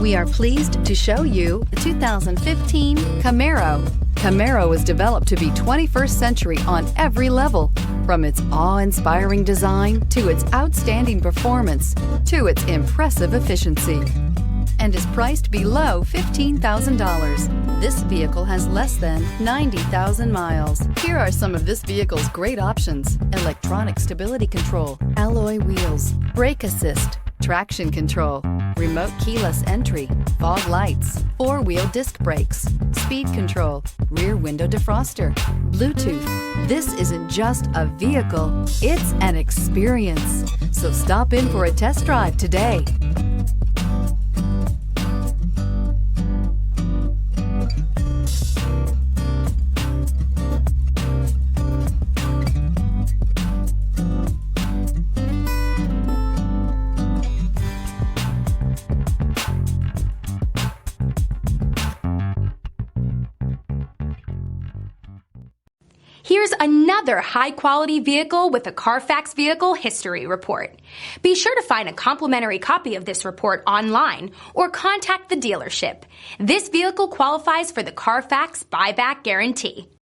We are pleased to show you the 2015 Camaro. Camaro was developed to be 21st century on every level, from its awe-inspiring design to its outstanding performance to its impressive efficiency, and is priced below $15,000. This vehicle has less than 90,000 miles. Here are some of this vehicle's great options: electronic stability control, alloy wheels, brake assist, traction control, remote keyless entry, fog lights, four-wheel disc brakes, speed control, rear window defroster, Bluetooth. This isn't just a vehicle, it's an experience. So stop in for a test drive today. Here's another high-quality vehicle with a CARFAX Vehicle History Report. Be sure to find a complimentary copy of this report online or contact the dealership. This vehicle qualifies for the CARFAX Buyback Guarantee.